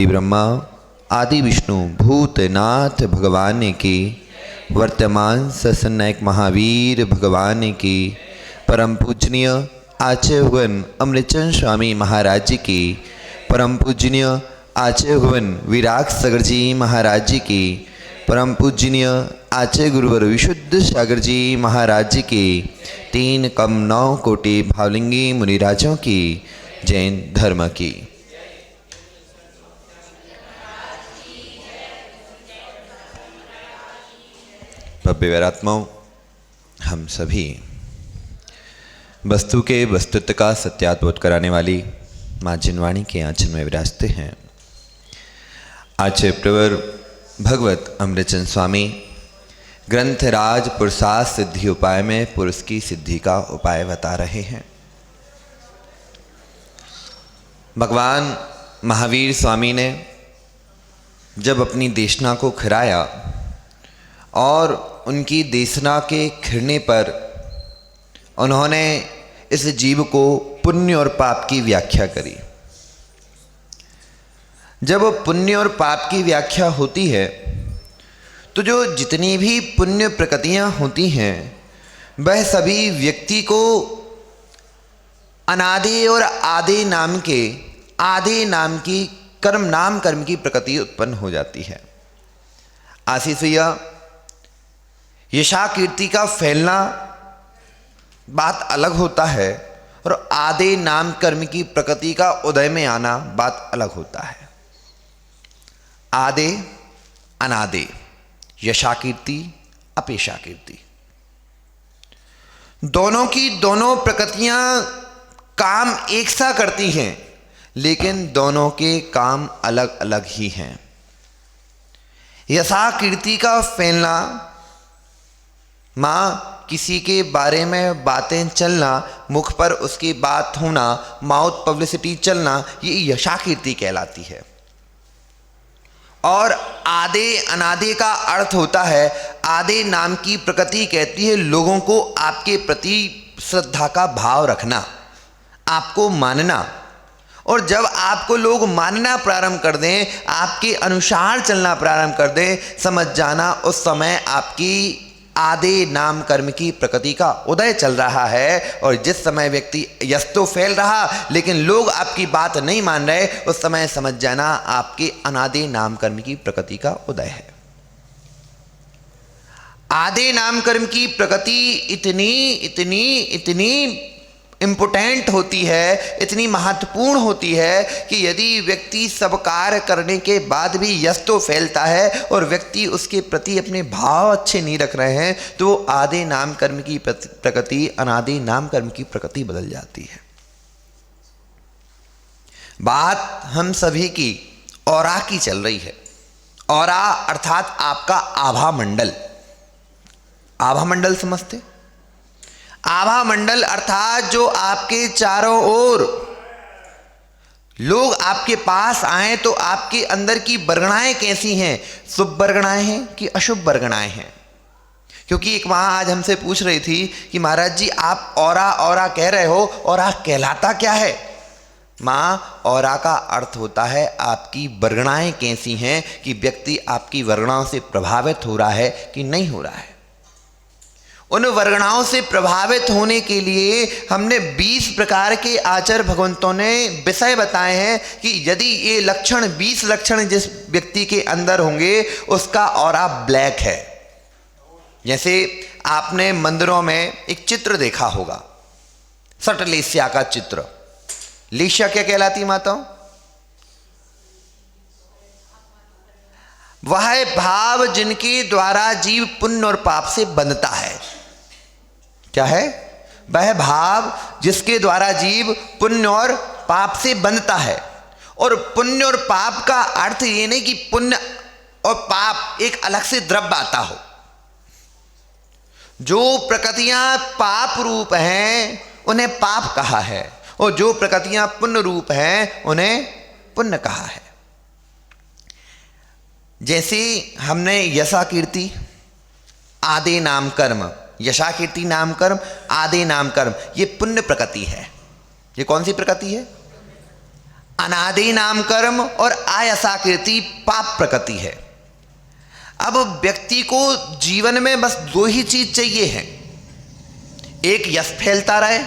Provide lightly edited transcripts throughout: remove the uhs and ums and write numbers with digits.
ब्रह्मा आदि विष्णु भूतनाथ भगवान की, वर्तमान ससनायक महावीर भगवान की, परम पूजनीय आचार्य भगवान अमृतचंद स्वामी महाराज की, परम पूजनीय आचार्य भगवान विराग सागर जी महाराज की, परम पूजनीय आचार्य गुरुवर विशुद्ध सागर जी महाराज की, 3 कम 9 कोटि भावलिंगी मुनिराजों की, जैन धर्म की। भव्य वैरात्माओं, हम सभी वस्तु के वस्तुत्व का सत्यात्वोत कराने वाली माँ जिनवाणी के आंचल में विराजते हैं। आचार्य प्रवर भगवत अमृतचंद स्वामी ग्रंथराज पुरुषार्थ सिद्धि उपाय में पुरुष की सिद्धि का उपाय बता रहे हैं। भगवान महावीर स्वामी ने जब अपनी देशना को खिराया और उनकी देशना के खिरने पर उन्होंने इस जीव को पुण्य और पाप की व्याख्या करी। जब पुण्य और पाप की व्याख्या होती है तो जो जितनी भी पुण्य प्रकृतियां होती हैं वह सभी व्यक्ति को अनादि और आदि नाम के आदि नाम की कर्म की प्रकृति उत्पन्न हो जाती है। आशीष भैया, यशा कीर्ति का फैलना बात अलग होता है और आदि नाम कर्म की प्रकृति का उदय में आना बात अलग होता है। आदि अनादि, यशा कीर्ति अपेशा कीर्ति, दोनों की दोनों प्रकृतियां काम एक सा करती हैं, लेकिन दोनों के काम अलग अलग ही हैं। यशा कीर्ति का फैलना, माँ किसी के बारे में बातें चलना, मुख पर उसकी बात होना, माउथ पब्लिसिटी चलना, ये यशा कीर्ति कहलाती है। और आदि अनादि का अर्थ होता है, आदि नाम की प्रकृति कहती है लोगों को आपके प्रति श्रद्धा का भाव रखना, आपको मानना। और जब आपको लोग मानना प्रारंभ कर दें, आपके अनुसार चलना प्रारंभ कर दें, समझ जाना उस समय आपकी आदि नाम कर्म की प्रकृति का उदय चल रहा है। और जिस समय व्यक्ति यश तो फैल रहा लेकिन लोग आपकी बात नहीं मान रहे, उस समय समझ जाना आपके अनादि नाम कर्म की प्रकृति का उदय है। आदि नाम कर्म की प्रकृति इतनी इतनी इतनी इम्पोर्टेंट होती है, इतनी महत्वपूर्ण होती है कि यदि व्यक्ति सब कार्य करने के बाद भी यश तो फैलता है और व्यक्ति उसके प्रति अपने भाव अच्छे नहीं रख रहे हैं, तो वो आदि नाम कर्म की प्रकृति अनादि नाम कर्म की प्रकृति बदल जाती है। बात हम सभी की औरा की चल रही है। औरा अर्थात आपका आभा मंडल। आभा मंडल समझते? आभा मंडल अर्थात जो आपके चारों ओर लोग आपके पास आए तो आपके अंदर की वर्गणाएं कैसी हैं, शुभ वर्गणाएं हैं कि अशुभ वर्गणाएं हैं। क्योंकि एक माँ आज हमसे पूछ रही थी कि महाराज जी आप औरा औरा कह रहे हो, औरा कहलाता क्या है? माँ, औरा का अर्थ होता है आपकी वर्गणाएं कैसी हैं, कि व्यक्ति आपकी वर्गणाओं से प्रभावित हो रहा है कि नहीं हो रहा है। उन वर्गणाओं से प्रभावित होने के लिए हमने 20 प्रकार के आचार्य भगवंतों ने विषय बताए हैं कि यदि ये लक्षण 20 लक्षण जिस व्यक्ति के अंदर होंगे उसका ऑरा ब्लैक है। जैसे आपने मंदिरों में एक चित्र देखा होगा, सट लेस्या का चित्र। लेस्या क्या कहलाती माताओं? वह भाव जिनके द्वारा जीव पुण्य और पाप से बंधता है। क्या है? वह भाव जिसके द्वारा जीव पुण्य और पाप से बंधता है। और पुण्य और पाप का अर्थ ये नहीं कि पुण्य और पाप एक अलग से द्रव्य आता हो। जो प्रकृतियां पाप रूप हैं उन्हें पाप कहा है, और जो प्रकृतियां पुण्य रूप हैं उन्हें पुण्य कहा है। जैसे हमने यशा कीर्ति आदि नाम कर्म, यशा कीर्ति नाम कर्म आदि नाम कर्म, ये पुण्य प्रकृति है। ये कौन सी प्रकृति है? अनादि नाम कर्म और आयसाकृति पाप प्रकृति है। अब व्यक्ति को जीवन में बस दो ही चीज चाहिए है, एक यश फैलता रहे,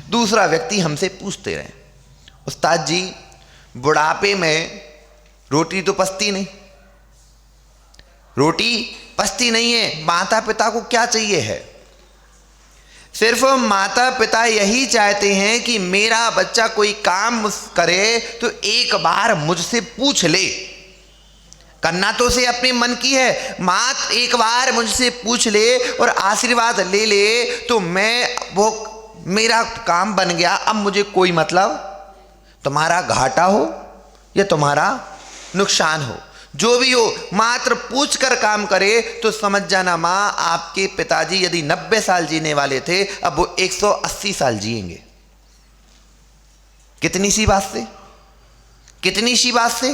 दूसरा व्यक्ति हमसे पूछते रहे, उस्ताद जी बुढ़ापे में रोटी तो पचती नहीं, रोटी पचती नहीं है, माता पिता को क्या चाहिए है? सिर्फ माता पिता यही चाहते हैं कि मेरा बच्चा कोई काम करे तो एक बार मुझसे पूछ ले। करना तो उसे अपने मन की है, मात एक बार मुझसे पूछ ले और आशीर्वाद ले ले तो मैं वो मेरा काम बन गया, अब मुझे कोई मतलब, तुम्हारा घाटा हो या तुम्हारा नुकसान हो, जो भी हो, मात्र पूछ कर काम करे तो समझ जाना माँ आपके पिताजी यदि 90 साल जीने वाले थे अब वो 180 साल जिएंगे। कितनी सी बात से, कितनी सी बात से,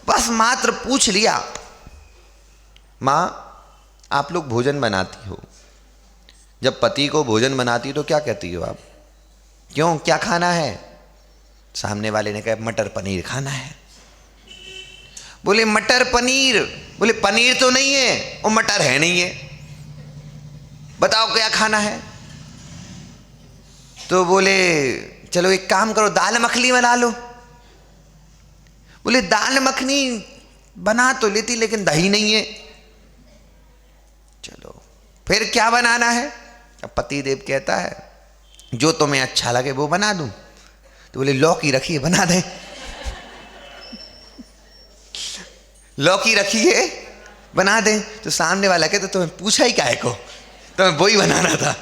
बस मात्र पूछ लिया। माँ आप लोग भोजन बनाती हो, जब पति को भोजन बनाती हो तो क्या कहती हो आप? क्यों, क्या खाना है? सामने वाले ने कहा मटर पनीर खाना है। बोले मटर पनीर, बोले पनीर तो नहीं है, वो मटर है नहीं है, बताओ क्या खाना है? तो बोले चलो एक काम करो दाल मखनी बना लो। बोले दाल मखनी बना तो लेती लेकिन दही नहीं है। चलो फिर क्या बनाना है? अब पति देव कहता है जो तुम्हें अच्छा लगे वो बना दूं। तो बोले लौकी रखिए बना दें। लौकी रखिए बना दें। तो सामने वाला कहता तुम्हें पूछा ही काहे को, तुम्हें वही बनाना था।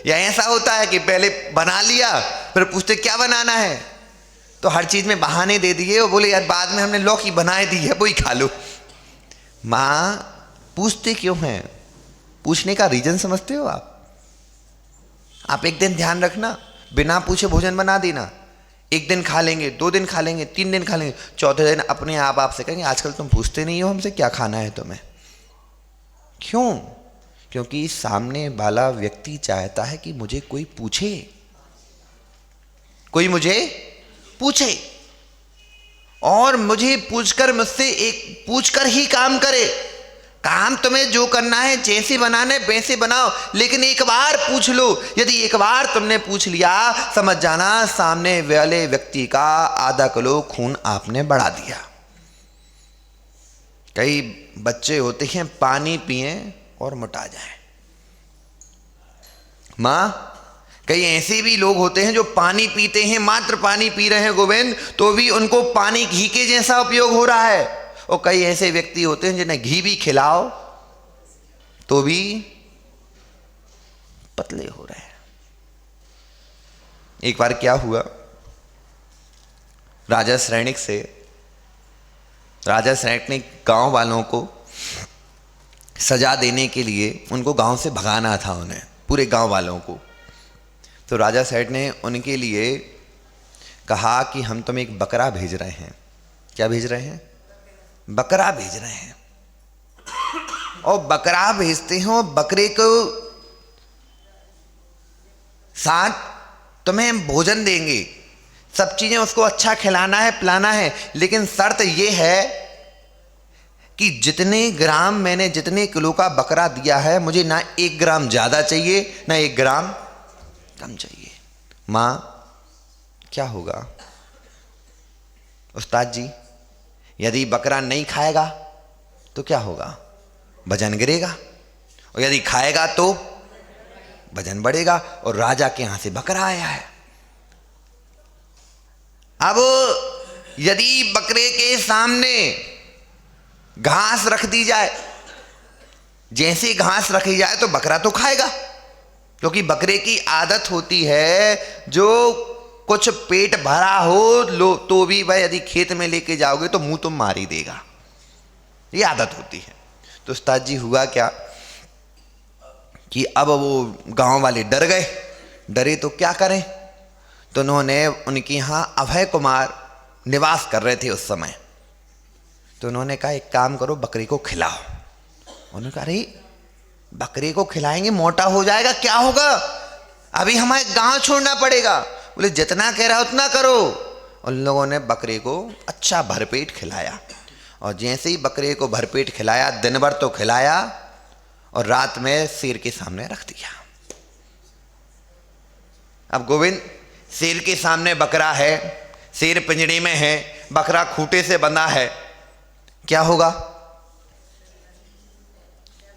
या ऐसा होता है कि पहले बना लिया फिर पूछते क्या बनाना है, तो हर चीज में बहाने दे दिए और बोले यार बाद में हमने लौकी बनाए दी है वही खा लो। माँ पूछते क्यों हैं? पूछने का रीजन समझते हो आप? आप एक दिन ध्यान रखना, बिना पूछे भोजन बना देना। एक दिन खा लेंगे, 2 दिन खा लेंगे, 3 दिन खा लेंगे, चौथे दिन अपने आप आपसे कहेंगे आजकल तुम पूछते नहीं हो हमसे क्या खाना है तुम्हें। क्यों? क्योंकि सामने वाला व्यक्ति चाहता है कि मुझे कोई पूछे, कोई मुझे पूछे और मुझे पूछकर मुझसे एक पूछकर ही काम करे। काम तुम्हें जो करना है जैसे बनाना है वैसे बनाओ, लेकिन एक बार पूछ लो। यदि एक बार तुमने पूछ लिया समझ जाना सामने वाले व्यक्ति का आधा किलो खून आपने बढ़ा दिया। कई बच्चे होते हैं पानी पिए और मोटा जाए। माँ कई ऐसे भी लोग होते हैं जो पानी पीते हैं, मात्र पानी पी रहे हैं गोविंद, तो भी उनको पानी घी के जैसा उपयोग हो रहा है। और कई ऐसे व्यक्ति होते हैं जिन्हें घी भी खिलाओ तो भी पतले हो रहे हैं। एक बार क्या हुआ, राजा श्रेणिक ने गांव वालों को सजा देने के लिए उनको गांव से भगाना था, उन्हें पूरे गांव वालों को। तो राजा सेठ ने उनके लिए कहा कि हम तुम्हें एक बकरा भेज रहे हैं। क्या भेज रहे हैं? बकरा भेज रहे हैं। और बकरा भेजते हैं और बकरे को साथ तुम्हें भोजन देंगे, सब चीजें उसको अच्छा खिलाना है पिलाना है, लेकिन शर्त यह है कि जितने ग्राम मैंने जितने किलो का बकरा दिया है मुझे ना 1 ग्राम ज्यादा चाहिए ना 1 ग्राम कम चाहिए। माँ क्या होगा? उस्ताद जी यदि बकरा नहीं खाएगा तो क्या होगा? वजन गिरेगा, और यदि खाएगा तो वजन बढ़ेगा। और राजा के यहां से बकरा आया है। अब यदि बकरे के सामने घास रख दी जाए, जैसे घास रखी जाए तो बकरा तो खाएगा, क्योंकि बकरे की आदत होती है जो कुछ पेट भरा हो लो तो भी वह यदि खेत में लेके जाओगे तो मुंह तो मार ही देगा, ये आदत होती है। तो उस्ताद जी हुआ क्या कि अब वो गांव वाले डर गए। डरे तो क्या करें, तो उन्होंने उनके यहाँ अभय कुमार निवास कर रहे थे उस समय। तो उन्होंने कहा एक काम करो बकरे को खिलाओ। उन्होंने कहा अरे बकरे को खिलाएंगे मोटा हो जाएगा, क्या होगा, अभी हमें गांव छोड़ना पड़ेगा। बोले जितना कह रहा उतना करो, उन लोगों ने बकरे को अच्छा भरपेट खिलाया, और जैसे ही बकरे को भरपेट खिलाया, दिन भर तो खिलाया और रात में शेर के सामने रख दिया। अब गोविंद, शेर के सामने बकरा है, शेर पिंजड़े में है, बकरा खूंटे से बंधा है, क्या होगा?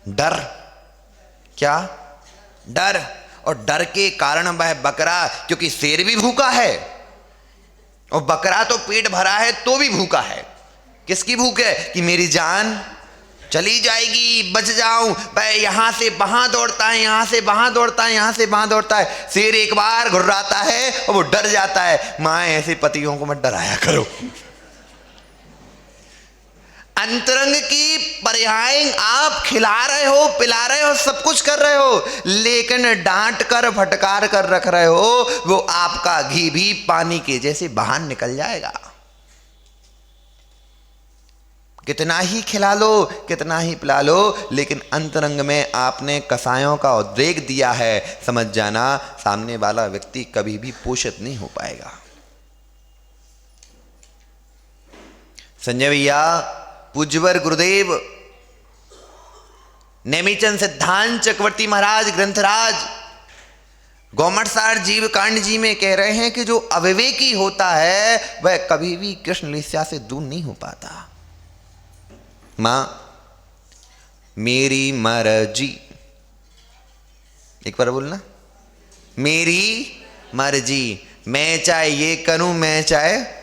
डर। क्या? डर। और डर के कारण वह बकरा, क्योंकि शेर भी भूखा है और बकरा तो पेट भरा है तो भी भूखा है। किसकी भूख है? कि मेरी जान चली जाएगी, बच जाऊं। वह यहां से वहां दौड़ता है, यहां से वहां दौड़ता है, यहां से वहां दौड़ता है। शेर एक बार घुर्राता है और वो डर जाता है। मां, ऐसे पतियों को मत डराया करो। अंतरंग की पर्याय आप खिला रहे हो, पिला रहे हो, सब कुछ कर रहे हो, लेकिन डांट कर फटकार कर रख रहे हो, वो आपका घी भी पानी के जैसे बाहर निकल जाएगा। कितना ही खिला लो, कितना ही पिला लो, लेकिन अंतरंग में आपने कसायों का उद्रेक दिया है, समझ जाना सामने वाला व्यक्ति कभी भी पोषित नहीं हो पाएगा। संजय भैया, पूज्यवर गुरुदेव नेमीचंद सिद्धांत चक्रवर्ती महाराज ग्रंथराज गौमटसार जीव कांड जी में कह रहे हैं कि जो अविवेकी होता है वह कभी भी कृष्ण लीला से दूर नहीं हो पाता। मां, मेरी मर्जी, एक बार बोलना, मेरी मर्जी, मैं चाहे ये करूं, मैं चाहे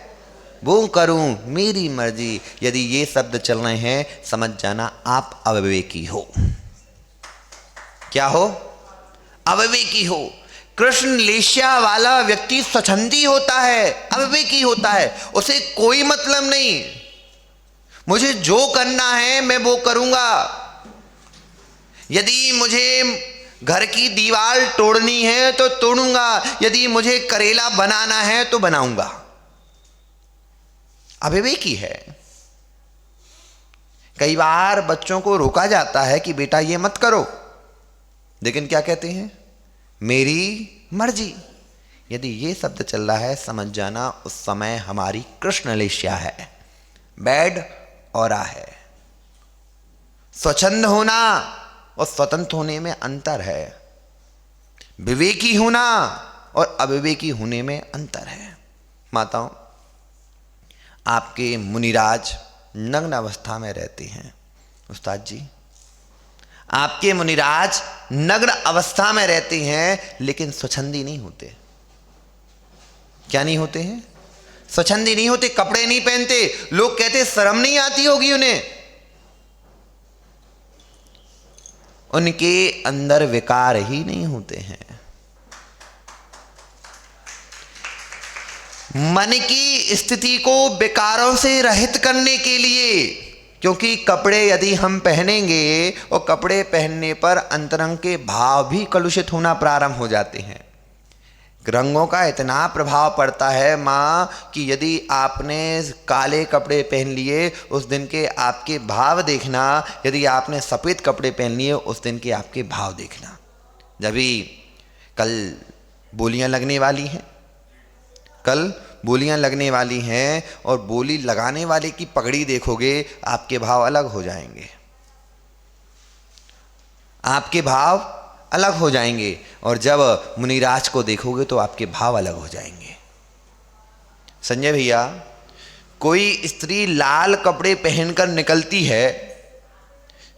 वो करूं, मेरी मर्जी। यदि ये शब्द चल रहे हैं, समझ जाना आप अविवेकी हो। क्या हो? अविवेकी हो। कृष्ण लीला वाला व्यक्ति स्वच्छंदी होता है, अविवेकी होता है, उसे कोई मतलब नहीं, मुझे जो करना है मैं वो करूंगा। यदि मुझे घर की दीवार तोड़नी है तो तोड़ूंगा, यदि मुझे करेला बनाना है तो बनाऊंगा। अविवेकी है। कई बार बच्चों को रोका जाता है कि बेटा ये मत करो, लेकिन क्या कहते हैं? मेरी मर्जी। यदि ये शब्द चल रहा है, समझ जाना उस समय हमारी कृष्ण लीला है, बैड औरा है। स्वच्छंद होना और स्वतंत्र होने में अंतर है, विवेकी होना और अविवेकी होने में अंतर है। माताओं, आपके मुनिराज नग्न अवस्था में रहते हैं। उस्ताद जी, आपके मुनिराज नग्न अवस्था में रहते हैं, लेकिन स्वच्छंदी नहीं होते। क्या नहीं होते हैं? स्वच्छंदी नहीं होते, कपड़े नहीं पहनते। लोग कहते शर्म नहीं आती होगी उन्हें। उनके अंदर विकार ही नहीं होते हैं। मन की स्थिति को विकारों से रहित करने के लिए, क्योंकि कपड़े यदि हम पहनेंगे और कपड़े पहनने पर अंतरंग के भाव भी कलुषित होना प्रारंभ हो जाते हैं। रंगों का इतना प्रभाव पड़ता है माँ कि यदि आपने काले कपड़े पहन लिए, उस दिन के आपके भाव देखना। यदि आपने सफ़ेद कपड़े पहन लिए, उस दिन के आपके भाव देखना। जब भी कल बोलियाँ लगने वाली हैं, कल बोलियां लगने वाली हैं, और बोली लगाने वाले की पगड़ी देखोगे, आपके भाव अलग हो जाएंगे, आपके भाव अलग हो जाएंगे। और जब मुनिराज को देखोगे तो आपके भाव अलग हो जाएंगे। संजय भैया, कोई स्त्री लाल कपड़े पहनकर निकलती है,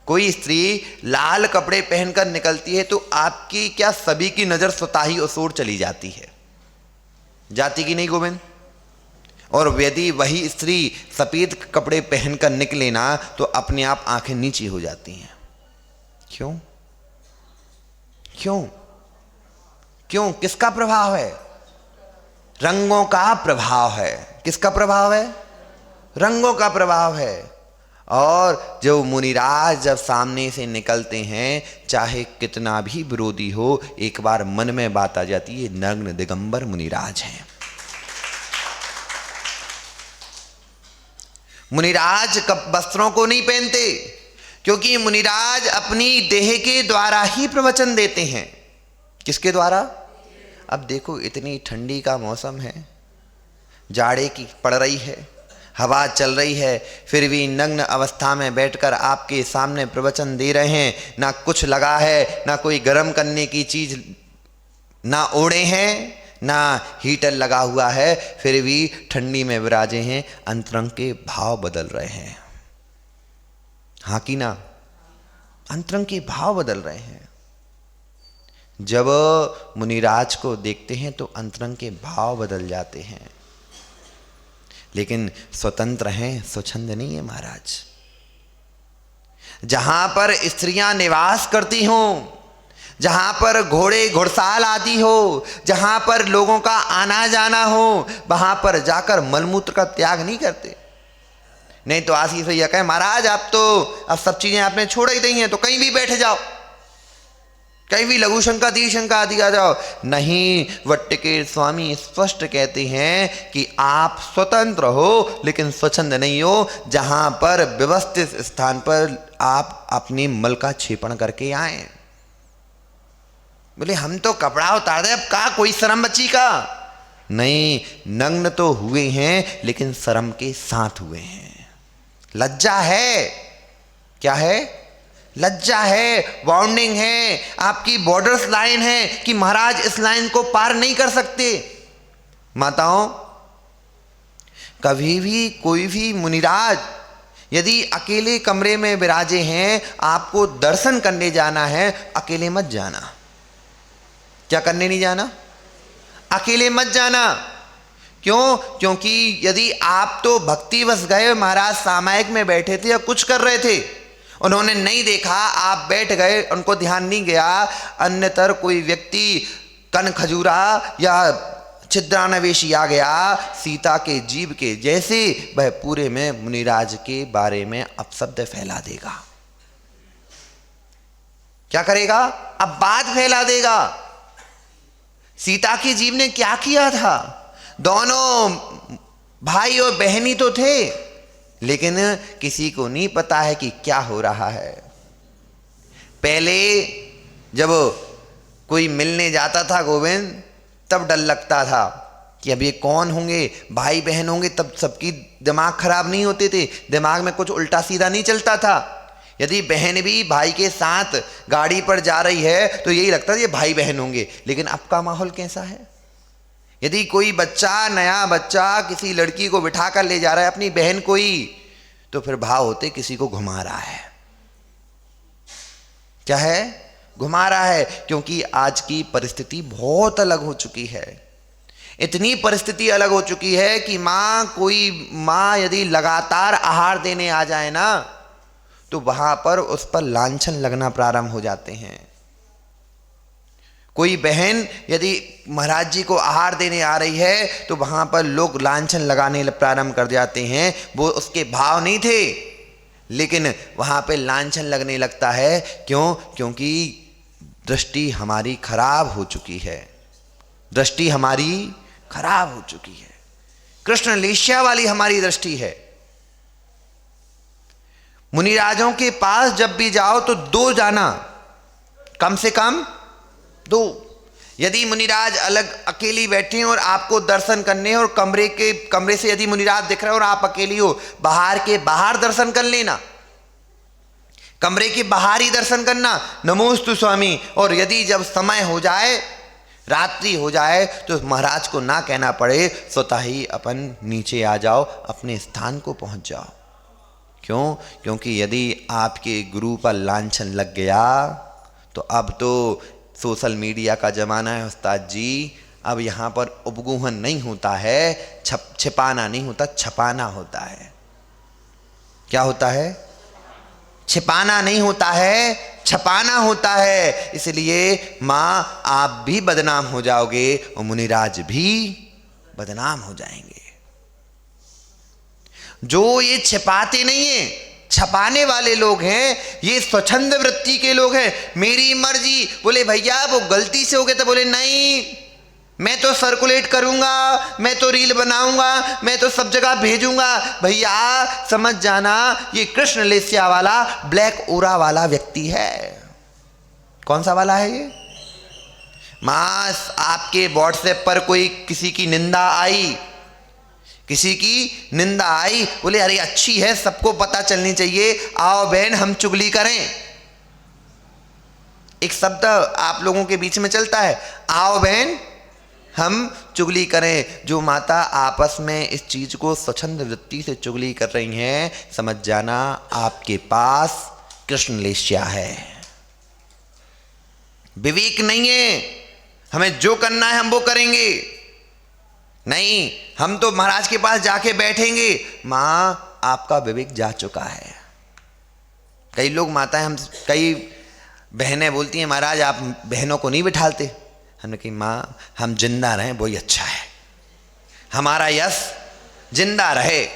कोई स्त्री लाल कपड़े पहनकर निकलती है, तो आपकी क्या सभी की नज़र स्वतः उस ओर चली जाती है? जाती कि नहीं गोविंद? और यदि वही स्त्री सफ़ेद कपड़े पहनकर निकले ना, तो अपने आप आंखें नीची हो जाती हैं। क्यों? क्यों? क्यों? किसका प्रभाव है? रंगों का प्रभाव है। किसका प्रभाव है? रंगों का प्रभाव है। और जो मुनिराज जब सामने से निकलते हैं, चाहे कितना भी विरोधी हो, एक बार मन में बात आ जाती है, नग्न दिगंबर मुनिराज हैं। मुनिराज वस्त्रों को नहीं पहनते, क्योंकि मुनिराज अपनी देह के द्वारा ही प्रवचन देते हैं। किसके द्वारा? अब देखो, इतनी ठंडी का मौसम है, जाड़े की पड़ रही है, हवा चल रही है, फिर भी नग्न अवस्था में बैठकर आपके सामने प्रवचन दे रहे हैं। ना कुछ लगा है, ना कोई गर्म करने की चीज, ना ओढ़े हैं, ना हीटर लगा हुआ है, फिर भी ठंडी में विराजे हैं। अंतरंग के भाव बदल रहे हैं, हाँ कि ना? अंतरंग के भाव बदल रहे हैं। जब मुनिराज को देखते हैं तो अंतरंग के भाव बदल जाते हैं। लेकिन स्वतंत्र हैं, स्वच्छंद नहीं है महाराज। जहां पर स्त्रियां निवास करती हों, जहां पर घोड़े घुड़साल आदि हो, जहां पर लोगों का आना जाना हो, वहां पर जाकर मलमूत्र का त्याग नहीं करते। नहीं तो आशीष भैया कहे महाराज आप तो अब सब चीजें आपने छोड़ ही दी हैं, तो कहीं भी बैठ जाओ, कहीं भी लघु शंका दी शंका आदि आ जाओ। नहीं, वट्टिकेर स्वामी स्पष्ट कहते हैं कि आप स्वतंत्र हो लेकिन स्वच्छंद नहीं हो। जहां पर व्यवस्थित स्थान पर आप अपने मल का क्षेपण करके आए। बोले हम तो कपड़ा उतार दे, अब का कोई शर्म बची का? नहीं, नग्न तो हुए हैं लेकिन शर्म के साथ हुए हैं। लज्जा है, क्या है? लज्जा है, बाउंडिंग है, आपकी बॉर्डर्स लाइन है कि महाराज इस लाइन को पार नहीं कर सकते। माताओं, कभी भी कोई भी मुनिराज यदि अकेले कमरे में विराजे हैं, आपको दर्शन करने जाना है, अकेले मत जाना। क्या करने नहीं जाना? अकेले मत जाना। क्यों? क्योंकि यदि आप तो भक्तिवश गए, महाराज सामायिक में बैठे थे या कुछ कर रहे थे, उन्होंने नहीं देखा, आप बैठ गए, उनको ध्यान नहीं गया, अन्यतर कोई व्यक्ति कन खजूरा या छिद्रानवेशी आ गया सीता के जीव के जैसे, वह पूरे में मुनिराज के बारे में अपशब्द फैला देगा। क्या करेगा? अब बात फैला देगा। सीता के जीव ने क्या किया था? दोनों भाई और बहनी तो थे, लेकिन किसी को नहीं पता है कि क्या हो रहा है। पहले जब कोई मिलने जाता था गोविंद, तब डर लगता था कि अब ये कौन होंगे, भाई बहन होंगे, तब सबकी दिमाग खराब नहीं होते थे, दिमाग में कुछ उल्टा सीधा नहीं चलता था। यदि बहन भी भाई के साथ गाड़ी पर जा रही है तो यही लगता है ये भाई बहन होंगे। लेकिन अब का माहौल कैसा है? यदि कोई बच्चा, नया बच्चा किसी लड़की को बिठा कर ले जा रहा है, अपनी बहन को ही, तो फिर भाव होते किसी को घुमा रहा है। क्या है? घुमा रहा है। क्योंकि आज की परिस्थिति बहुत अलग हो चुकी है। इतनी परिस्थिति अलग हो चुकी है कि कोई माँ यदि लगातार आहार देने आ जाए ना, तो वहां पर उस पर लांछन लगना प्रारंभ हो जाते हैं। कोई बहन यदि महाराज जी को आहार देने आ रही है तो वहां पर लोग लांछन लगाने प्रारंभ कर जाते हैं। वो उसके भाव नहीं थे, लेकिन वहां पे लांछन लगने लगता है। क्यों? क्योंकि दृष्टि हमारी खराब हो चुकी है। दृष्टि हमारी खराब हो चुकी है। कृष्ण लेश्या वाली हमारी दृष्टि है। मुनिराजों के पास जब भी जाओ तो दो जाना, कम से कम दो। यदि मुनिराज अलग अकेली बैठे हैं और आपको दर्शन करने हैं, और कमरे से यदि मुनिराज दिख रहे हो और आप अकेली हो, बाहर के बाहर दर्शन कर लेना, कमरे के बाहर ही दर्शन करना, नमोस्तु स्वामी। और यदि जब समय हो जाए, रात्रि हो जाए, तो महाराज को ना कहना पड़े, स्वतः ही अपन नीचे आ जाओ, अपने स्थान को पहुंच जाओ। क्यों? क्योंकि यदि आपके गुरु पर लांछन लग गया तो अब तो सोशल मीडिया का ज़माना है उस्ताद जी। अब यहाँ पर उपगूहन नहीं होता है, छिपाना नहीं होता, छपाना होता है। क्या होता है? छिपाना नहीं होता है, छपाना होता है। इसलिए माँ आप भी बदनाम हो जाओगे और मुनिराज भी बदनाम हो जाएंगे। जो ये छिपाते नहीं है, छपाने वाले लोग हैं, ये स्वच्छंद वृत्ति के लोग हैं। मेरी मर्जी। बोले भैया वो गलती से हो गया, तो बोले नहीं, मैं तो सर्कुलेट करूंगा, मैं तो रील बनाऊंगा, मैं तो सब जगह भेजूंगा। भैया समझ जाना, ये कृष्ण लेस्या वाला ब्लैक ओरा वाला व्यक्ति है। कौन सा वाला है ये? मां, आपके व्हाट्सएप पर कोई किसी की निंदा आई किसी की निंदा आई, बोले अरे अच्छी है, सबको पता चलनी चाहिए, आओ बहन हम चुगली करें। एक शब्द आप लोगों के बीच में चलता है, आओ बहन हम चुगली करें। जो माता आपस में इस चीज को स्वच्छंद वृत्ति से चुगली कर रही हैं, समझ जाना आपके पास कृष्ण लेस्या है, विवेक नहीं है। हमें जो करना है हम वो करेंगे, नहीं हम तो महाराज के पास जाके बैठेंगे। मां आपका विवेक जा चुका है। कई लोग माताएं, हम कई बहनें बोलती हैं महाराज आप बहनों को नहीं बिठालते। हमने कही माँ हम जिंदा रहें वही अच्छा है, हमारा यश जिंदा रहे।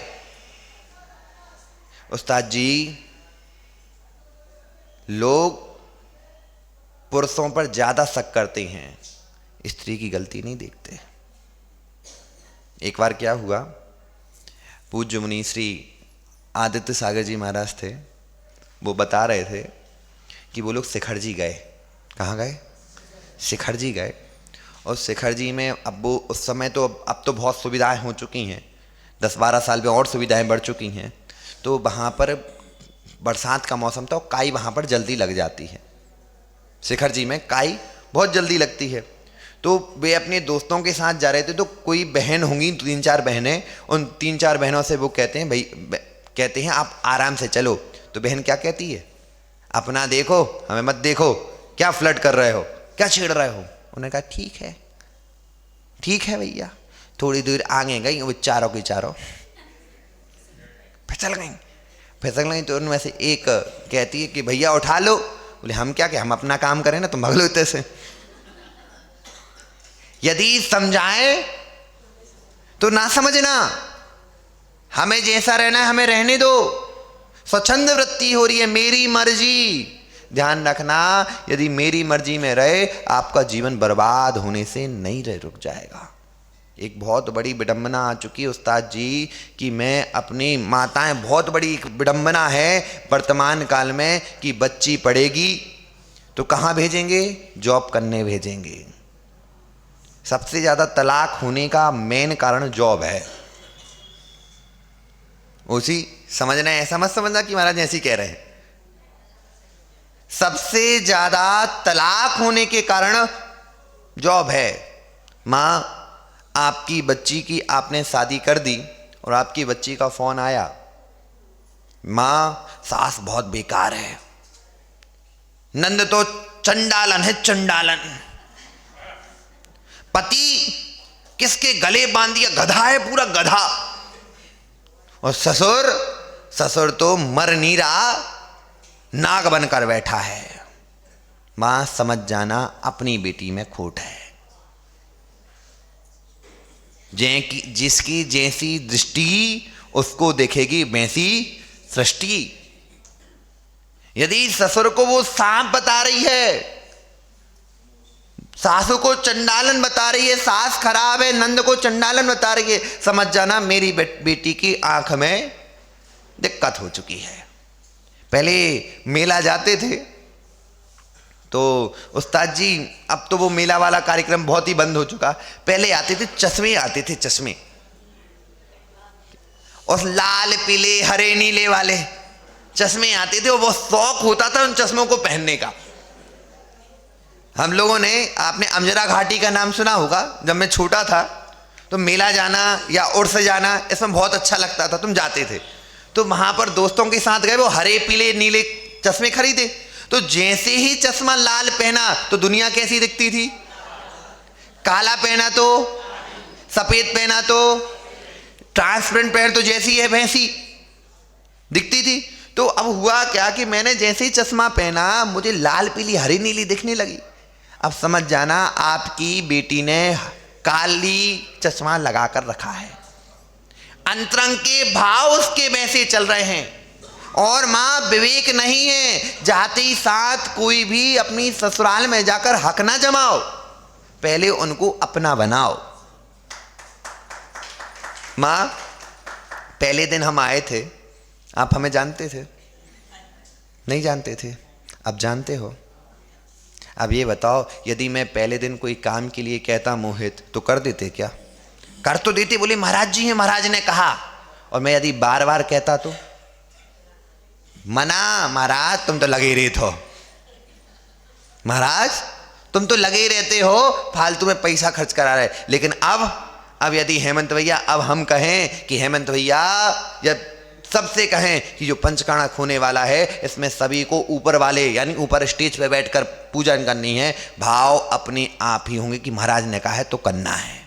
उस्ताद जी लोग पुरुषों पर ज्यादा शक करते हैं, स्त्री की गलती नहीं देखते। एक बार क्या हुआ, पूज्य मुनि श्री आदित्य सागर जी महाराज थे, वो बता रहे थे कि वो लोग शिखर जी गए। कहाँ गए? शिखर जी गए। और शिखर जी में अब वो उस समय तो अब तो बहुत सुविधाएं हो चुकी हैं, 10-12 साल में और सुविधाएं बढ़ चुकी हैं। तो वहाँ पर बरसात का मौसम था और काई वहाँ पर जल्दी लग जाती है। शिखर जी में काई बहुत जल्दी लगती है। तो वे अपने दोस्तों के साथ जा रहे थे, तो कोई बहन होंगी 3-4 बहनें, उन 3-4 बहनों से वो कहते हैं भाई, कहते हैं आप आराम से चलो। तो बहन क्या कहती है, अपना देखो हमें मत देखो, क्या फ्लर्ट कर रहे हो, क्या छेड़ रहे हो। उन्होंने कहा ठीक है भैया। थोड़ी दूर आगे गई, वो चारों की चारों फिसल गई। तो उनमें से एक कहती है कि भैया उठा लो। बोले हम क्या, हम अपना काम करें ना, तुम भाग लो इतने से। यदि समझाए तो ना समझना, हमें जैसा रहना है हमें रहने दो। स्वच्छंद वृत्ति हो रही है, मेरी मर्जी। ध्यान रखना, यदि मेरी मर्जी में रहे आपका जीवन बर्बाद होने से नहीं रुक जाएगा। एक बहुत बड़ी विडंबना आ चुकी है उस्ताद जी कि मैं अपनी माताएं, बहुत बड़ी विडंबना है वर्तमान काल में कि बच्ची पढ़ेगी तो कहाँ भेजेंगे, जॉब करने भेजेंगे। सबसे ज्यादा तलाक होने का मेन कारण जॉब है। उसी समझना है, ऐसा मत समझना कि महाराज ऐसे ही कह रहे हैं। सबसे ज्यादा तलाक होने के कारण जॉब है। मां आपकी बच्ची की आपने शादी कर दी और आपकी बच्ची का फोन आया, मां सास बहुत बेकार है, नंद तो चंडालन है, चंडालन, पति किसके गले बांध दिया, गधा है पूरा गधा, और ससुर तो मर नहीं रहा, नाग बनकर बैठा है। मां समझ जाना अपनी बेटी में खोट है। जिसकी जैसी दृष्टि उसको देखेगी वैसी सृष्टि। यदि ससुर को वो सांप बता रही है, सासू को चंडालन बता रही है, सास खराब है, नंद को चंडालन बता रही है, समझ जाना मेरी बेटी की आंख में दिक्कत हो चुकी है। पहले मेला जाते थे तो उस्ताद जी, अब तो वो मेला वाला कार्यक्रम बहुत ही बंद हो चुका। पहले आते थे चश्मे, आते थे चश्मे, और लाल पीले हरे नीले वाले चश्मे आते थे, और बहुत शौक होता था उन चश्मों को पहनने का। हम लोगों ने, आपने अमजरा घाटी का नाम सुना होगा, जब मैं छोटा था तो मेला जाना या उर्स जाना इसमें बहुत अच्छा लगता था, तुम जाते थे। तो वहां पर दोस्तों के साथ गए, वो हरे पीले नीले चश्मे खरीदे। तो जैसे ही चश्मा लाल पहना तो दुनिया कैसी दिखती थी, काला पहना तो, सफेद पहना तो, ट्रांसपेरेंट पहन तो जैसी है वैसी दिखती थी। तो अब हुआ क्या कि मैंने जैसे ही चश्मा पहना मुझे लाल पीली हरी नीली दिखने लगी। अब समझ जाना आपकी बेटी ने काली चश्मा लगाकर रखा है, अंतरंग के भाव उसके वैसे चल रहे हैं, और मां विवेक नहीं है। जाते ही साथ कोई भी अपनी ससुराल में जाकर हक ना जमाओ, पहले उनको अपना बनाओ। मां पहले दिन हम आए थे, आप हमें जानते थे? नहीं जानते थे, अब जानते हो। अब ये बताओ, यदि मैं पहले दिन कोई काम के लिए कहता मोहित, तो कर देते क्या? कर तो देते, बोले महाराज जी हैं, महाराज ने कहा। और मैं यदि बार बार कहता तो मना, महाराज तुम तो लगे रहते हो, महाराज तुम तो लगे रहते हो, फालतू में पैसा खर्च करा रहे। लेकिन अब यदि हेमंत भैया, अब हम कहें कि हेमंत भैया, या सबसे कहें कि जो पंचकाणा खोने वाला है, इसमें सभी को ऊपर वाले यानी ऊपर स्टेज पे बैठकर पूजन करनी है, भाव अपने आप ही होंगे कि महाराज ने कहा है तो करना है।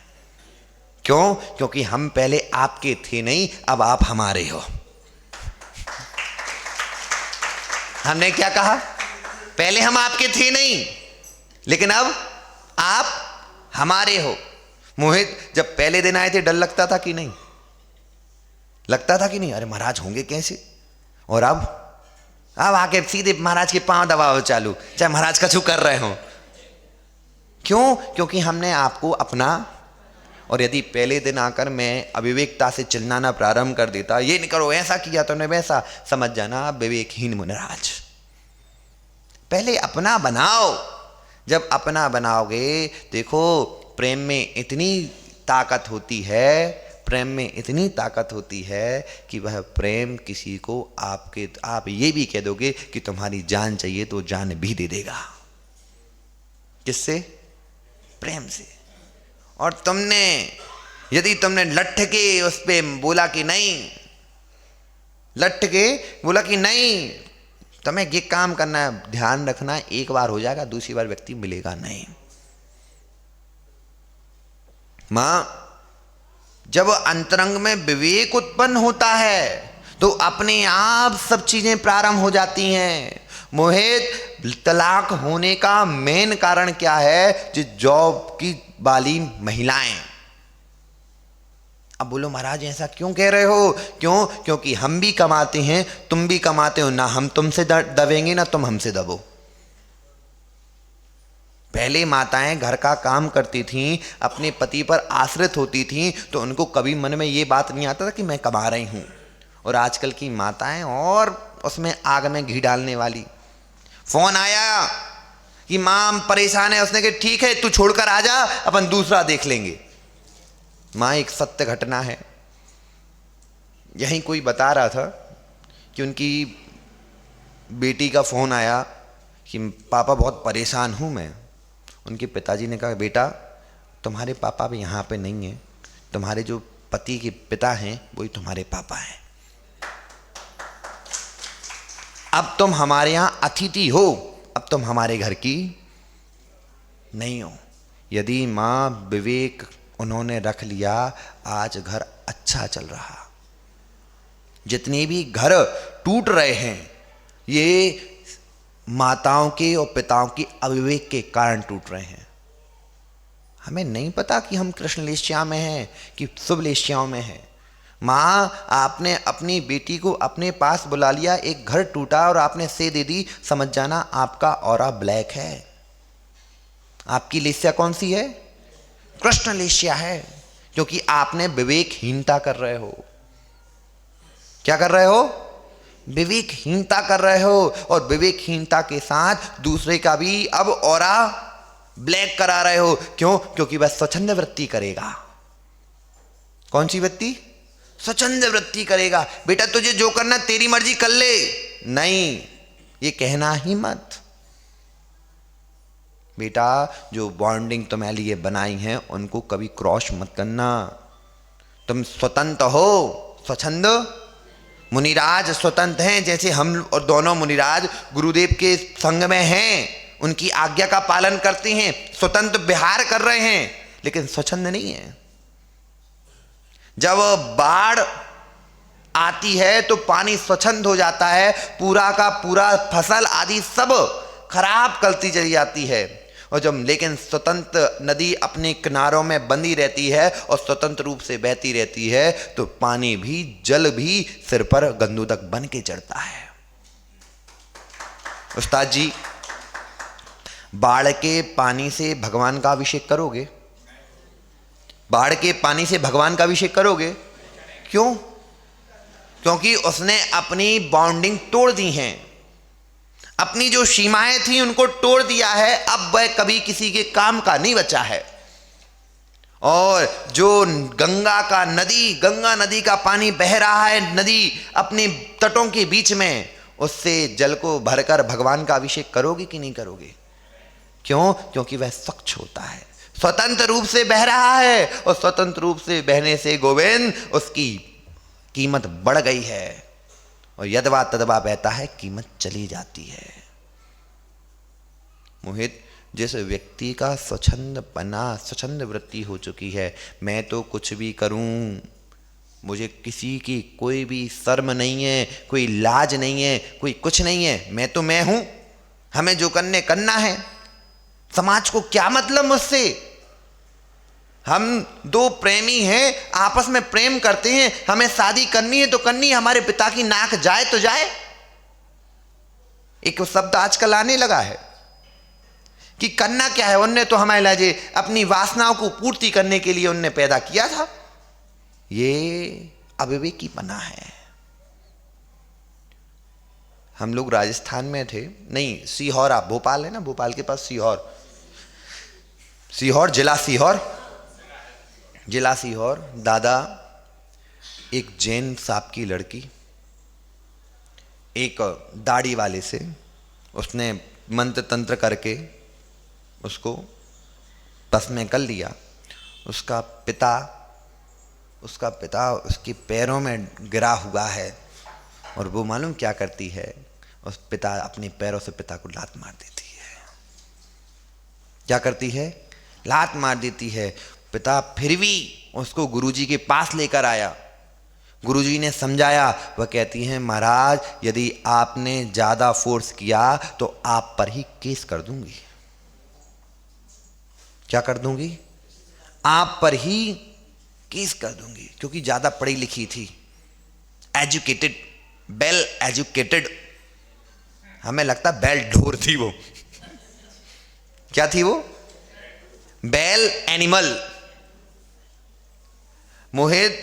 क्यों? क्योंकि हम पहले आपके थे नहीं, अब आप हमारे हो। हमने क्या कहा? पहले हम आपके थे नहीं, लेकिन अब आप हमारे हो। मोहित, जब पहले दिन आए थे डर लगता था कि नहीं? लगता था कि नहीं? अरे महाराज होंगे कैसे? और अब आके सीधे महाराज के पांव दबाओ चालू, चाहे महाराज कछु कर रहे हो। क्यों? क्योंकि हमने आपको अपना। और यदि पहले दिन आकर मैं अविवेकता से चिल्लाना प्रारंभ कर देता, ये नहीं करो, ऐसा किया तुमने, वैसा, समझ जाना आप विवेकहीन मुनिराज। पहले अपना बनाओ। जब अपना बनाओगे, देखो प्रेम में इतनी ताकत होती है, प्रेम में इतनी ताकत होती है कि वह प्रेम किसी को आप ये भी कह दोगे कि तुम्हारी जान चाहिए तो जान भी दे देगा। किससे? प्रेम से। और यदि तुमने लट्ठ के उस पे बोला कि नहीं, लट्ठ के बोला कि नहीं तुम्हें ये काम करना है, ध्यान रखना, एक बार हो जाएगा, दूसरी बार व्यक्ति मिलेगा नहीं। मां, जब अंतरंग में विवेक उत्पन्न होता है तो अपने आप सब चीजें प्रारंभ हो जाती हैं। मोहित, तलाक होने का मेन कारण क्या है? जो जॉब की वाली महिलाएं। अब बोलो महाराज ऐसा क्यों कह रहे हो? क्यों? क्योंकि हम भी कमाते हैं, तुम भी कमाते हो ना, हम तुमसे दबेंगे ना तुम हमसे दबो। पहले माताएं घर का काम करती थीं, अपने पति पर आश्रित होती थीं, तो उनको कभी मन में ये बात नहीं आता था कि मैं कमा रही हूं। और आजकल की माताएं और उसमें आग में घी डालने वाली। फोन आया कि मां परेशान है, उसने कहा ठीक है तू छोड़कर आ जा, अपन दूसरा देख लेंगे। मां, एक सत्य घटना है। यहीं कोई बता रहा था कि उनकी बेटी का फोन आया कि पापा बहुत परेशान हूं मैं। उनके पिताजी ने कहा बेटा तुम्हारे पापा भी यहाँ पे नहीं हैं, तुम्हारे जो पति के पिता हैं वही तुम्हारे पापा हैं। अब तुम हमारे यहाँ अतिथि हो, अब तुम हमारे घर की नहीं हो। यदि माँ विवेक उन्होंने रख लिया, आज घर अच्छा चल रहा। जितने भी घर टूट रहे हैं ये माताओं के और पिताओं की अविवेक के कारण टूट रहे हैं। हमें नहीं पता कि हम कृष्ण लेश्या में हैं कि शुभ लेश्याओं में हैं। माँ, आपने अपनी बेटी को अपने पास बुला लिया, एक घर टूटा और आपने से दे दी, समझ जाना आपका ऑरा ब्लैक है। आपकी लेश्या कौन सी है? कृष्ण लेश्या है, क्योंकि आपने विवेकहीनता कर रहे हो। क्या कर रहे हो? विवेकहीनता कर रहे हो। और विवेकहीनता के साथ दूसरे का भी अब ऑरा ब्लैक करा रहे हो। क्यों? क्योंकि वह स्वच्छंद वृत्ति करेगा। कौन सी वृत्ति? स्वच्छंद वृत्ति करेगा। बेटा तुझे जो करना तेरी मर्जी कर ले, नहीं ये कहना ही मत। बेटा जो बॉन्डिंग तुम्हें लिए बनाई है उनको कभी क्रॉस मत करना। तुम स्वतंत्र हो, स्वच्छंद। मुनिराज स्वतंत्र हैं, जैसे हम और दोनों मुनिराज गुरुदेव के संग में हैं, उनकी आज्ञा का पालन करते हैं, स्वतंत्र विहार कर रहे हैं, लेकिन स्वच्छंद नहीं है। जब बाढ़ आती है तो पानी स्वच्छंद हो जाता है, पूरा का पूरा फसल आदि सब खराब करती चली जाती है। और जब लेकिन स्वतंत्र नदी अपने किनारों में बंधी रहती है और स्वतंत्र रूप से बहती रहती है तो पानी भी, जल भी सिर पर गंदुदक बन के चढ़ता है। उस्ताद जी, बाढ़ के पानी से भगवान का अभिषेक करोगे? बाढ़ के पानी से भगवान का अभिषेक करोगे? क्यों? क्योंकि उसने अपनी बाउंडिंग तोड़ दी हैं, अपनी जो सीमाएं थी उनको तोड़ दिया है। अब वह कभी किसी के काम का नहीं बचा है। और जो गंगा नदी का पानी बह रहा है, नदी अपने तटों के बीच में, उससे जल को भरकर भगवान का अभिषेक करोगे कि नहीं करोगे? क्यों? क्योंकि वह स्वच्छ होता है, स्वतंत्र रूप से बह रहा है, और स्वतंत्र रूप से बहने से गोविंद उसकी कीमत बढ़ गई है, और यदवा तदवा बहता है, कीमत चली जाती है। मोहित, जिस व्यक्ति का स्वच्छंद वृत्ति हो चुकी है, मैं तो कुछ भी करूं, मुझे किसी की कोई भी शर्म नहीं है, कोई लाज नहीं है, कोई कुछ नहीं है, मैं तो मैं हूं, हमें जो करना है, समाज को क्या मतलब मुझसे? हम दो प्रेमी हैं, आपस में प्रेम करते हैं, हमें शादी करनी है तो करनी है, हमारे पिता की नाक जाए तो जाए। एक शब्द आजकल आने लगा है कि करना क्या है, उनने तो हमारे लिए अपनी वासनाओं को पूर्ति करने के लिए उनने पैदा किया था। ये अविवेकीपना है। हम लोग राजस्थान में थे, नहीं सीहोर, आप भोपाल है ना, भोपाल के पास सीहोर जिला सीहोर। दादा, एक जैन साहब की लड़की एक दाढ़ी वाले से, उसने मंत्र तंत्र करके उसको बस में कर लिया। उसका पिता उसके पैरों में गिरा हुआ है, और वो मालूम क्या करती है, उस पिता अपने पैरों से पिता को लात मार देती है। क्या करती है? लात मार देती है। पिता फिर भी उसको गुरुजी के पास लेकर आया, गुरुजी ने समझाया। वह कहती हैं, महाराज यदि आपने ज्यादा फोर्स किया तो आप पर ही केस कर दूंगी। क्या कर दूंगी? आप पर ही केस कर दूंगी, क्योंकि ज्यादा पढ़ी लिखी थी, एजुकेटेड, वेल एजुकेटेड। हमें लगता बैल ढोर थी वो। क्या थी वो? बैल एनिमल। मोहित,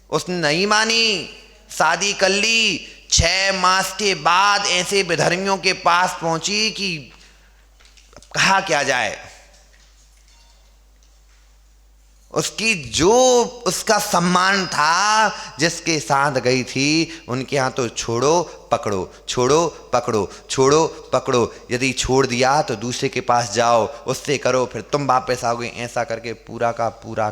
उसने नहीं मानी, शादी कर ली। 6 मास के बाद ऐसे विधर्मियों के पास पहुंची कि कहा क्या जाए। उसका सम्मान था, जिसके साथ गई थी, उनके यहां तो छोड़ो पकड़ो, छोड़ो पकड़ो, छोड़ो पकड़ो। यदि छोड़ दिया तो दूसरे के पास जाओ, उससे करो, फिर तुम वापस आओगे। ऐसा करके पूरा का पूरा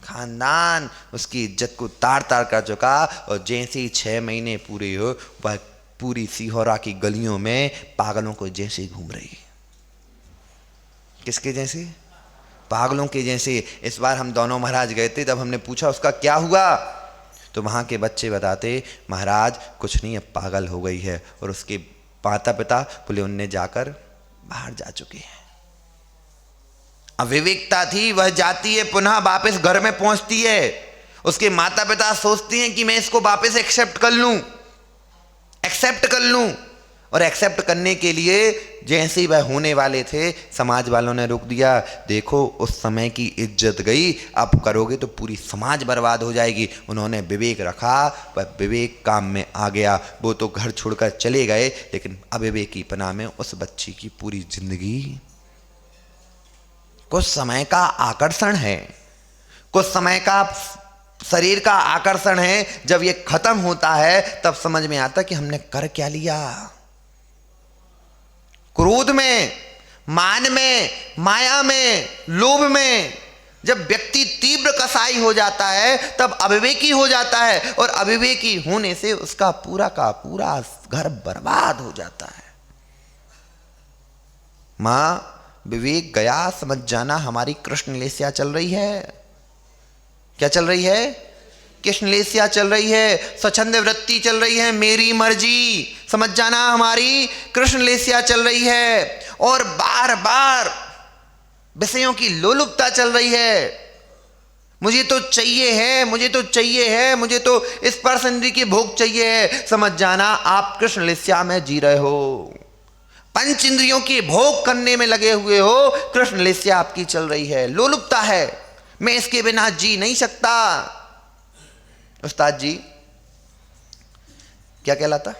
खानदान उसकी इज्जत को तार तार कर चुका। और जैसे ही 6 महीने पूरे हो, वह पूरी सीहोरा की गलियों में पागलों को जैसे घूम रही। किसके जैसे? पागलों के जैसे। इस बार हम दोनों महाराज गए थे, तब हमने पूछा उसका क्या हुआ, तो वहां के बच्चे बताते, महाराज कुछ नहीं, अब पागल हो गई है। और उसके माता पिता बोले उनने जाकर बाहर जा चुके हैं। अविवेकता थी, वह जाती है, पुनः वापस घर में पहुंचती है। उसके माता पिता सोचते हैं कि मैं इसको वापस एक्सेप्ट कर लूं, और एक्सेप्ट करने के लिए जैसे ही वह होने वाले थे, समाज वालों ने रोक दिया। देखो उस समय की इज्जत गई, अब करोगे तो पूरी समाज बर्बाद हो जाएगी। उन्होंने विवेक रखा, वह विवेक काम में आ गया। वो तो घर छोड़कर चले गए, लेकिन अविवेकीपना में उस बच्ची की पूरी जिंदगी। कुछ समय का आकर्षण है, कुछ समय का शरीर का आकर्षण है। जब ये खत्म होता है तब समझ में आता कि हमने कर क्या लिया। क्रोध में, मान में, माया में, लोभ में जब व्यक्ति तीव्र कसाई हो जाता है, तब अविवेकी हो जाता है, और अविवेकी होने से उसका पूरा का पूरा घर बर्बाद हो जाता है। मां, विवेक गया, समझ जाना हमारी कृष्ण लेस्या चल रही है। क्या चल रही है? कृष्ण लेस्या चल रही है, स्वच्छंद वृत्ति चल रही है, मेरी मर्जी, समझ जाना हमारी कृष्ण लेस्या चल रही है। और बार बार विषयों की लोलुपता चल रही है। मुझे तो चाहिए है, मुझे तो चाहिए है, मुझे तो स्पर्श इंद्रिय की भोग चाहिए है। समझ जाना आप कृष्ण लेस्या में जी रहे हो, पंच इंद्रियों के भोग करने में लगे हुए हो। कृष्ण लेस्या आपकी चल रही है, लोलुपता है, मैं इसके बिना जी नहीं सकता। उस्ताद जी क्या कहलाता?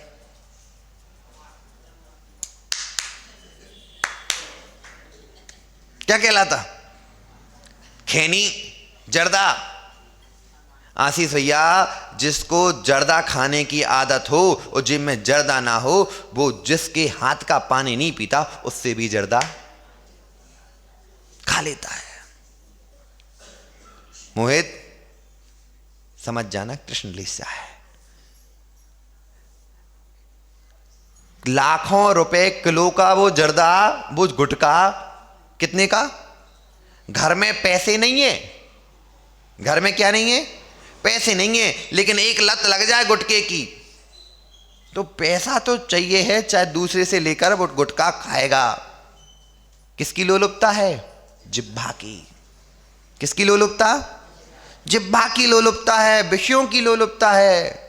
क्या कहलाता? खैनी, जर्दा। आशीष भैया, जिसको जर्दा खाने की आदत हो और जिम में जर्दा ना हो, वो जिसके हाथ का पानी नहीं पीता उससे भी जर्दा खा लेता है। मोहित समझ जाना, कृष्ण लीला है। लाखों रुपए किलो का वो जर्दा, वो गुटखा कितने का? घर में पैसे नहीं है, घर में क्या नहीं है? पैसे नहीं है, लेकिन एक लत लग जाए गुटके की तो पैसा तो चाहिए है, चाहे दूसरे से लेकर वो गुटखा खाएगा। किसकी लोलुपता है? जिह्वा की। किसकी लोलुपता? जिह्वा की लोलुपता है, विषयों की लोलुपता है।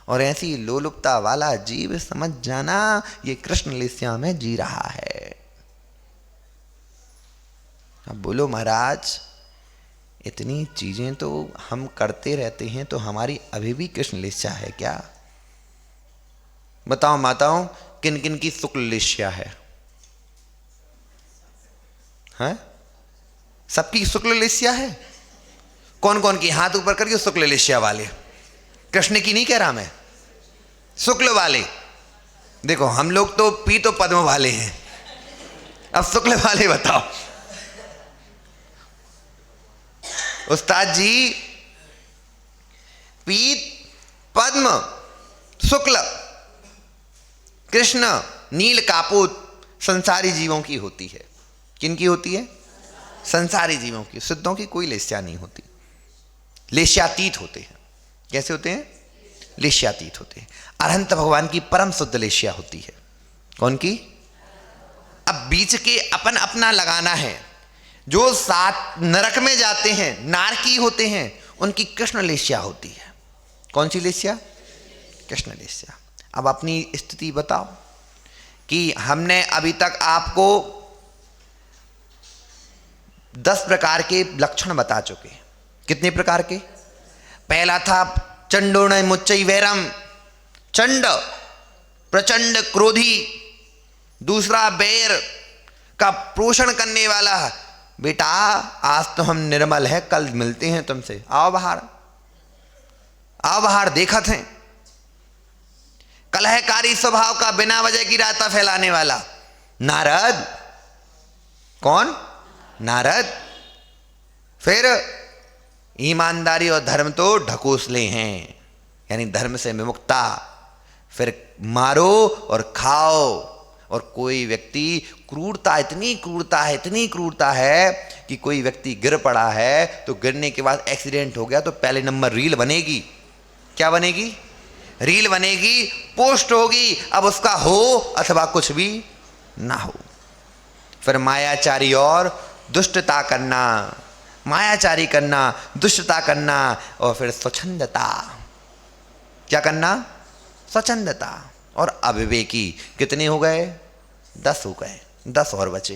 और ऐसी लोलुपता वाला जीव समझ जाना ये कृष्ण लीला में जी रहा है। अब बोलो महाराज, इतनी चीजें तो हम करते रहते हैं, तो हमारी अभी भी कृष्ण लीला है क्या? बताओ माताओं, किन किन की शुक्ल लीला है? हैं? सबकी शुक्ल लीला है? कौन कौन की? हाथ ऊपर करिए शुक्ल लीला वाले। कृष्ण की नहीं कह रहा मैं, शुक्ल वाले। देखो हम लोग तो पीतो पद्म वाले हैं, अब शुक्ल वाले बताओ। उस्ताद जी, पीत, पद्म, शुक्ल, कृष्ण, नील, कापूत संसारी जीवों की होती है। किन की होती है? संसारी जीवों की। सिद्धों की कोई लेस्या नहीं होती, लेस्यातीत होते हैं। कैसे होते हैं? लेस्यातीत होते हैं। अरहंत भगवान की परम शुद्ध लेस्या होती है। कौन की? अब बीच के अपन अपना लगाना है। जो सात नरक में जाते हैं, नारकी होते हैं, उनकी कृष्ण लेस्या होती है। कौन सी लेस्या? कृष्ण लेस्या। अब अपनी स्थिति बताओ कि हमने अभी तक आपको 10 प्रकार के लक्षण बता चुके। कितने प्रकार के? पहला था चंडो न मुच्चई वैरम, चंड प्रचंड क्रोधी। दूसरा बैर का पोषण करने वाला, बेटा आज तो हम निर्मल है, कल मिलते हैं तुमसे, आओ बाहर, आओ बाहर, देखत हैं। कलहकारी स्वभाव का, बिना वजह की रायता फैलाने वाला नारद। कौन? नारद। फिर ईमानदारी और धर्म तो ढकोसले हैं, यानी धर्म से विमुक्ता। फिर मारो और खाओ। और कोई व्यक्ति क्रूरता, इतनी क्रूरता है, इतनी क्रूरता है कि कोई व्यक्ति गिर पड़ा है तो गिरने के बाद एक्सीडेंट हो गया तो पहले नंबर रील बनेगी। क्या बनेगी? रील बनेगी, पोस्ट होगी, अब उसका हो अथवा कुछ भी ना हो। फिर मायाचारी और दुष्टता करना, मायाचारी करना, दुष्टता करना। और फिर स्वच्छंदता। क्या करना? स्वच्छंदता। और अविवेकी। कितने हो गए? 10 हो गए, 10 और बचे।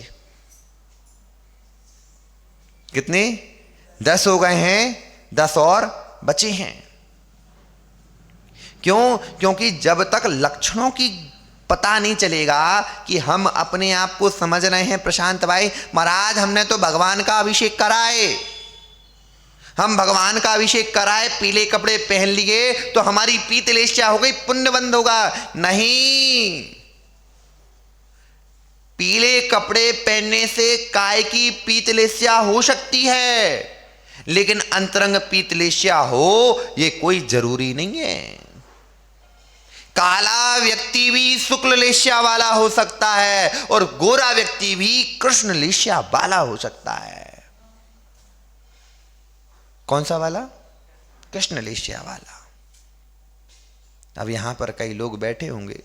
कितने? 10 हो गए हैं, 10 और बचे हैं। क्यों? क्योंकि जब तक लक्षणों की पता नहीं चलेगा कि हम अपने आप को समझ रहे हैं। प्रशांत भाई महाराज, हमने तो भगवान का अभिषेक कराए, हम भगवान का अभिषेक कराए, पीले कपड़े पहन लिए तो हमारी पीत लेस्या हो गई, पुण्य बंद होगा। नहीं, पीले कपड़े पहनने से काय की पीत लेस्या हो सकती है, लेकिन अंतरंग पीत लेस्या हो ये कोई जरूरी नहीं है। काला व्यक्ति भी शुक्ल लेस्या वाला हो सकता है और गोरा व्यक्ति भी कृष्ण लेस्या वाला हो सकता है। कौन सा वाला? कृष्ण लेस्या वाला। अब यहां पर कई लोग बैठे होंगे,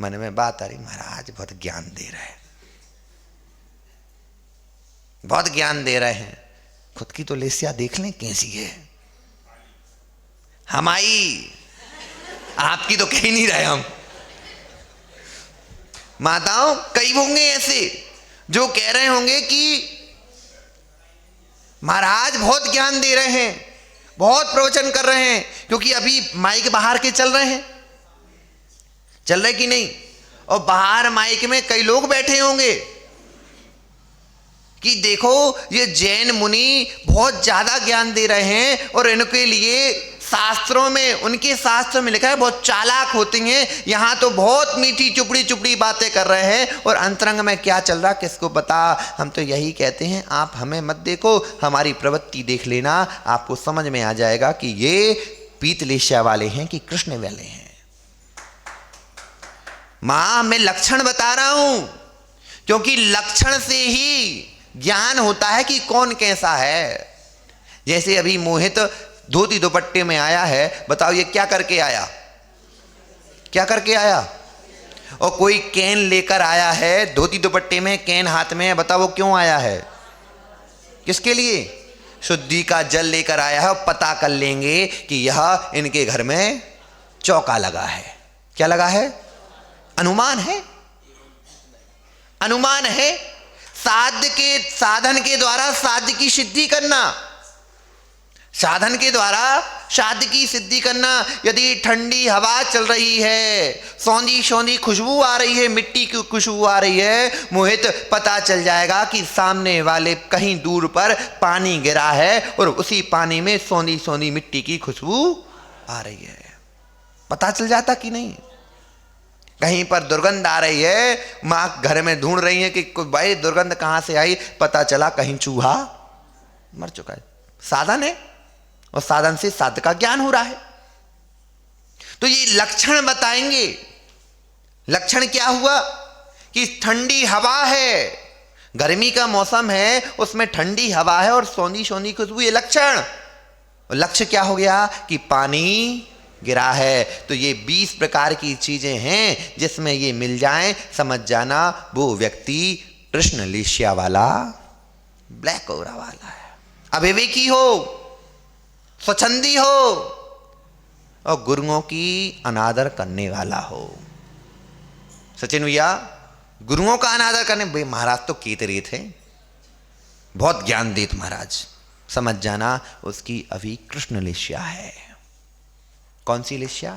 मन में बात आ रही, महाराज बहुत ज्ञान दे रहे हैं, बहुत ज्ञान दे रहे हैं, खुद की तो लेस्या देख लें कैसी है। हमारी, आपकी तो कह ही नहीं रहे हम। माताओं कई होंगे ऐसे जो कह रहे होंगे कि महाराज बहुत ज्ञान दे रहे हैं, बहुत प्रवचन कर रहे हैं, क्योंकि अभी माइक बाहर के चल रहे हैं, चल रहे कि नहीं? और बाहर माइक में कई लोग बैठे होंगे, कि देखो ये जैन मुनि बहुत ज्यादा ज्ञान दे रहे हैं और इनके लिए शास्त्रों में, उनके शास्त्र में लिखा है बहुत चालाक होती हैं, यहां तो बहुत मीठी चुपड़ी चुपड़ी बातें कर रहे हैं और अंतरंग में क्या चल रहा किसको पता। हम तो यही कहते हैं आप हमें मत देखो, हमारी प्रवृत्ति देख लेना, आपको समझ में आ जाएगा कि ये पीतलेशिया वाले हैं कि कृष्ण वाले हैं। मां मैं लक्षण बता रहा हूं, क्योंकि लक्षण से ही ज्ञान होता है कि कौन कैसा है। जैसे अभी मोहित धोती दुपट्टे में आया है, बताओ ये क्या करके आया, क्या करके आया? और कोई कैन लेकर आया है धोती दुपट्टे में, कैन हाथ में है, बताओ वो क्यों आया है, किसके लिए? शुद्धि का जल लेकर आया है और पता कर लेंगे कि यह इनके घर में चौका लगा है। क्या लगा है? अनुमान है, अनुमान है। साध्य के, साधन के द्वारा साध्य की सिद्धि करना, साधन के द्वारा साध्य की सिद्धि करना। यदि ठंडी हवा चल रही है, सौंधी सौंधी खुशबू आ रही है, मिट्टी की खुशबू आ रही है, मोहित पता चल जाएगा कि सामने वाले कहीं दूर पर पानी गिरा है और उसी पानी में सौंधी सौंधी मिट्टी की खुशबू आ रही है। पता चल जाता कि नहीं? कहीं पर दुर्गंध आ रही है, मां घर में ढूंढ रही है कि भाई दुर्गंध कहां से आई, पता चला कहीं चूहा मर चुका है। साधन है और साधन से साध्य का ज्ञान हो रहा है। तो ये लक्षण बताएंगे। लक्षण क्या हुआ कि ठंडी हवा है, गर्मी का मौसम है, उसमें ठंडी हवा है और सौंधी सौंधी खुशबू, ये लक्षण। लक्ष्य क्या हो गया कि पानी गिरा है। तो ये 20 प्रकार की चीजें हैं जिसमें ये मिल जाएं, समझ जाना वो व्यक्ति कृष्णलेशिया वाला, ब्लैक ओरा वाला है। अविवेकी हो, स्वच्छंदी हो और गुरुओं की अनादर करने वाला हो। सचिन भैया गुरुओं का अनादर करने, भाई महाराज तो केतरे थे, बहुत ज्ञान देत महाराज, समझ जाना उसकी अभी कृष्णलेशिया है। कौन सी लेशिया?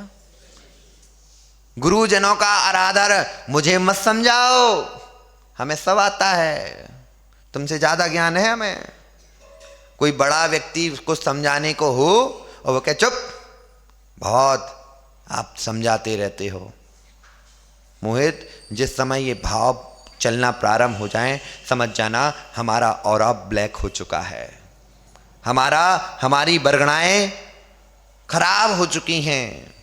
गुरुजनों का आराधर मुझे मत समझाओ, हमें सब आता है, तुमसे ज्यादा ज्ञान है हमें। कोई बड़ा व्यक्ति उसको समझाने को हो और वो कहे चुप, बहुत आप समझाते रहते हो। मोहित जिस समय ये भाव चलना प्रारंभ हो जाए, समझ जाना हमारा ऑरा ब्लैक हो चुका है, हमारी बरगनाएं खराब हो चुकी हैं।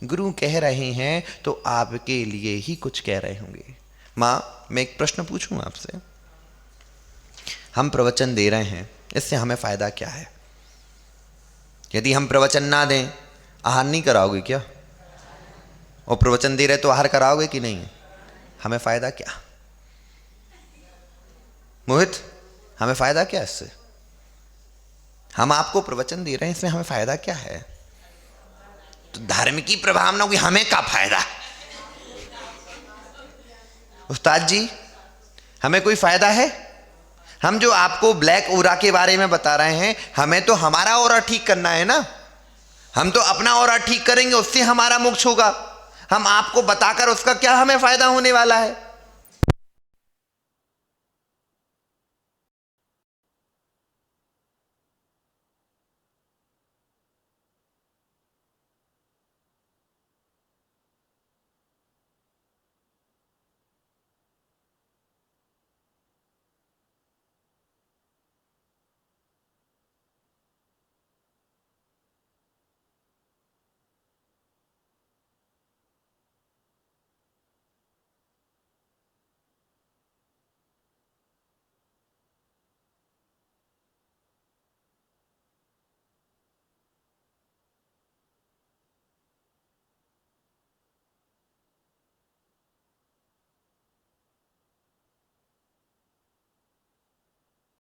गुरु कह रहे हैं तो आपके लिए ही कुछ कह रहे होंगे। मां मैं एक प्रश्न पूछूं आपसे, हम प्रवचन दे रहे हैं, इससे हमें फायदा क्या है? यदि हम प्रवचन ना दें, आहार नहीं कराओगे क्या? और प्रवचन दे रहे तो आहार कराओगे कि नहीं? हमें फायदा क्या? मोहित हमें फायदा क्या इससे? हम आपको प्रवचन दे रहे हैं, इसमें हमें फायदा क्या है? तो धार्मिकी प्रभाव ना होगी, हमें क्या फायदा? उस्ताद जी हमें कोई फायदा है? हम जो आपको ब्लैक ओरा के बारे में बता रहे हैं, हमें तो हमारा ओरा ठीक करना है ना। हम तो अपना ओरा ठीक करेंगे, उससे हमारा मोक्ष होगा। हम आपको बताकर उसका क्या हमें फायदा होने वाला है?